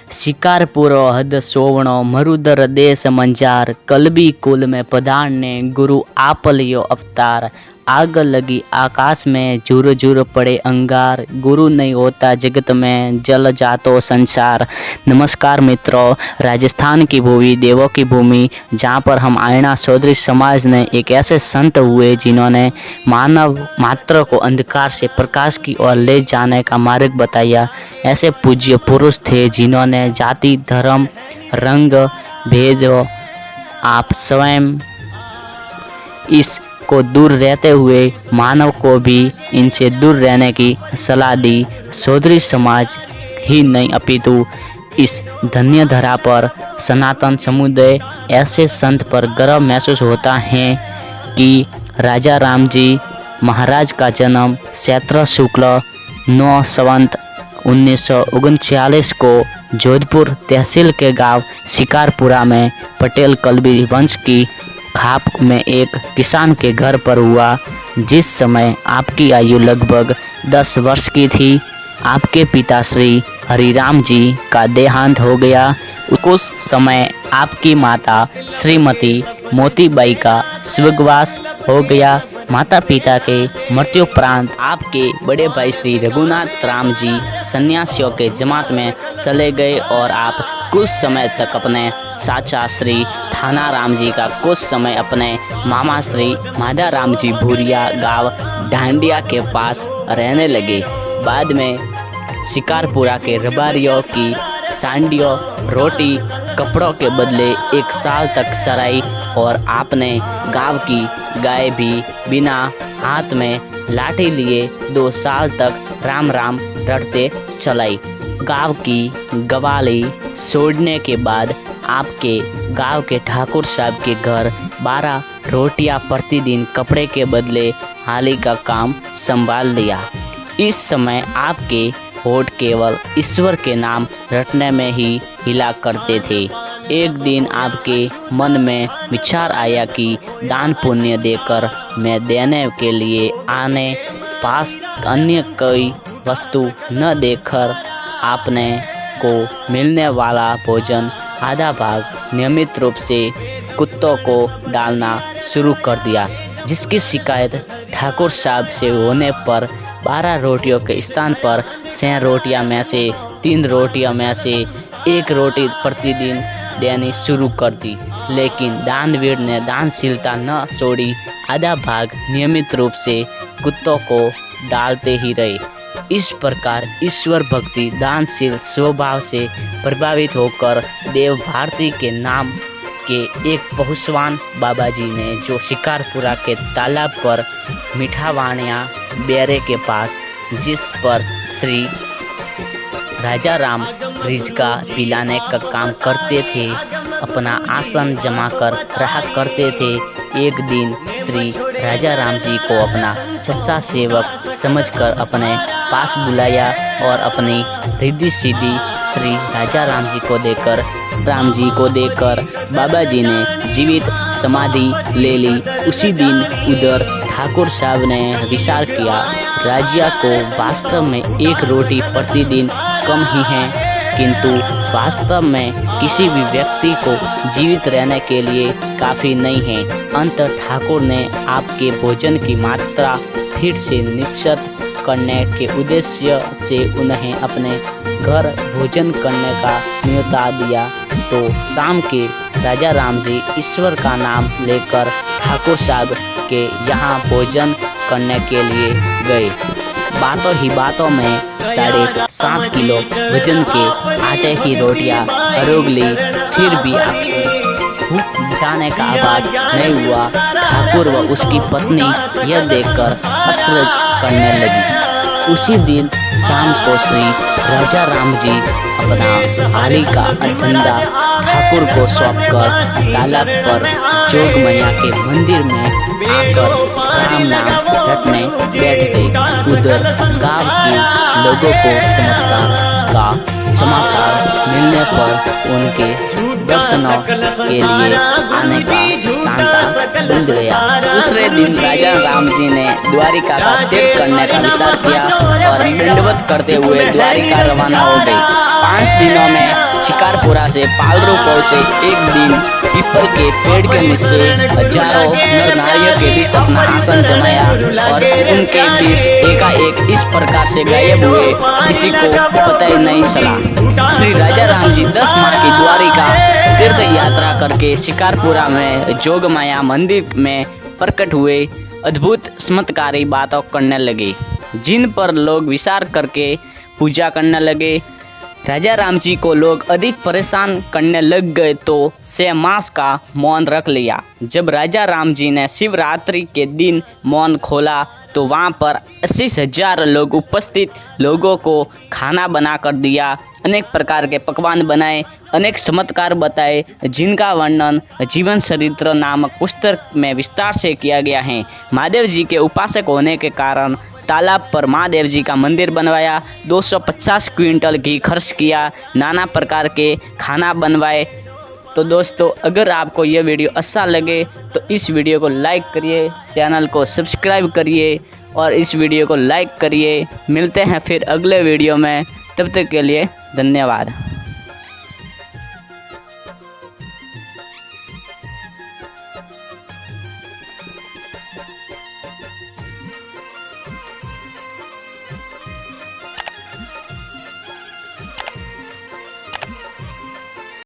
शिकारपुर हद सोवणो मरुदर देश मंजार, कलबी कुल में पधारने गुरु आप लियो अवतार। आग लगी आकाश में झुर झुर पड़े अंगार, गुरु नहीं होता जगत में जल जातो संसार। नमस्कार मित्रों, राजस्थान की भूमि देवों की भूमि, जहाँ पर हम आयना चौधरी समाज ने एक ऐसे संत हुए जिन्होंने मानव मात्र को अंधकार से प्रकाश की ओर ले जाने का मार्ग बताया। ऐसे पूज्य पुरुष थे जिन्होंने जाति धर्म रंग भेद आप स्वयं इस को दूर रहते हुए मानव को भी इनसे दूर रहने की सलाह दी। चौधरी समाज ही नहीं अपितु इस धन्य धरा पर सनातन समुदाय ऐसे संत पर गर्व महसूस होता है कि राजा राम जी महाराज का जन्म चैत्र शुक्ल 9 संवत 1939 को जोधपुर तहसील के गांव शिकारपुरा में पटेल कलबी वंश की खाप में एक किसान के घर पर हुआ। जिस समय आपकी आयु लगभग 10 वर्ष की थी, आपके पिता श्री हरिराम जी का देहांत हो गया। उस समय आपकी माता श्रीमती मोतीबाई का स्वर्गवास हो गया। माता पिता के मृत्युपरांत आपके बड़े भाई श्री रघुनाथ राम जी सन्यासियों के जमात में चले गए और आप कुछ समय तक अपने चाचा श्री थाना राम जी का कुछ समय अपने मामा श्री माधा राम जी भूरिया गांव डांडिया के पास रहने लगे। बाद में शिकारपुरा के रबारियों की सांडियों रोटी कपड़ों के बदले 1 साल तक सराई और आपने गांव की गाय भी बिना हाथ में लाठी लिए 2 साल तक राम राम रटते चलाई। गांव की गवाली छोड़ने के बाद आपके गांव के ठाकुर साहब के घर 12 रोटियां प्रतिदिन कपड़े के बदले हाली का काम संभाल लिया। इस समय आपके होठ केवल ईश्वर के नाम रटने में ही हिला करते थे। एक दिन आपके मन में विचार आया कि दान पुण्य देकर मैं देने के लिए आने पास अन्य कोई वस्तु न देकर आपने को मिलने वाला भोजन आधा भाग नियमित रूप से कुत्तों को डालना शुरू कर दिया, जिसकी शिकायत ठाकुर साहब से होने पर 12 रोटियों के स्थान पर 6 रोटियां में से 3 रोटियां में से 1 रोटी प्रतिदिन देनी शुरू कर दी। लेकिन दानवीर ने दानशीलता न छोड़ी, आधा भाग नियमित रूप से कुत्तों को डालते ही रहे। इस प्रकार ईश्वर भक्ति दानशील स्वभाव से प्रभावित होकर देव भारती के नाम के एक पहुसवान बाबा जी ने, जो शिकारपुरा के तालाब पर मिठावानिया बेरे के पास, जिस पर श्री राजा राम रिजका पिलाने का काम करते थे, अपना आसन जमा कर रहा करते थे। एक दिन श्री राजा राम जी को अपना सच्चा सेवक समझकर अपने पास बुलाया और अपनी रिद्धि सिद्धि श्री राजा राम जी को देकर बाबा जी ने जीवित समाधि ले ली। उसी दिन उधर ठाकुर साहब ने विचार किया, राजिया को वास्तव में 1 रोटी प्रतिदिन कम ही है, किंतु वास्तव में किसी भी व्यक्ति को जीवित रहने के लिए काफ़ी नहीं है। अंत ठाकुर ने आपके भोजन की मात्रा फिर से निश्चित करने के उद्देश्य से उन्हें अपने घर भोजन करने का न्योता दिया। तो शाम के राजा राम जी ईश्वर का नाम लेकर ठाकुर साहब के यहाँ भोजन करने के लिए गए। बातों ही बातों में 7.5 किलो वजन के आटे की रोटियां अरोग ली, फिर भी आपको भूख मिटाने का आवाज नहीं हुआ। ठाकुर व उसकी पत्नी यह देखकर अचरज करने लगी। उसी दिन शाम को श्री राजा राम जी अपना हाली का धंधा ठाकुर को सौंपकर तालाब पर जोग मैया के मंदिर में आकर राम नाम रटने बैठ गए। उधर गांव के लोगों को चमत्कार का समाचार मिलने पर उनके दर्शनों के लिए आने का तांता बन गया। दूसरे दिन राजा राम जी ने द्वारिका का तीर्थ करने का विचार किया और दंडवत करते हुए द्वारिका रवाना हो गए। 5 दिनों में शिकारपुरा से पालरू पहुंचे। एक दिन पीपल के पेड़ के नीचे हजारों नर नारियों के बीच अपना आसन जमाया और उनके बीच एकाएक इस प्रकार से गायब हुए, किसी को पता ही नहीं चला। श्री राजा राम जी 10 माह की द्वारिका तीर्थ यात्रा करके शिकारपुरा में जोगमाया मंदिर में प्रकट हुए, अद्भुत चमत्कारी बातों करने लगे, जिन पर लोग विचार करके पूजा करने लगे। राजा राम जी को लोग अधिक परेशान करने लग गए तो 6 मास का मौन रख लिया। जब राजा राम जी ने शिवरात्रि के दिन मौन खोला तो वहाँ पर 80,000 लोग उपस्थित लोगों को खाना बना कर दिया, अनेक प्रकार के पकवान बनाए, अनेक चमत्कार बताए, जिनका वर्णन जीवन चरित्र नामक पुस्तक में विस्तार से किया गया है। महादेव जी के उपासक होने के कारण तालाब पर महादेव जी का मंदिर बनवाया, 250 क्विंटल घी खर्च किया, नाना प्रकार के खाना बनवाए। तो दोस्तों, अगर आपको यह वीडियो अच्छा लगे तो इस वीडियो को लाइक करिए, चैनल को सब्सक्राइब करिए और इस वीडियो को लाइक करिए। मिलते हैं फिर अगले वीडियो में, तब तक के लिए धन्यवाद।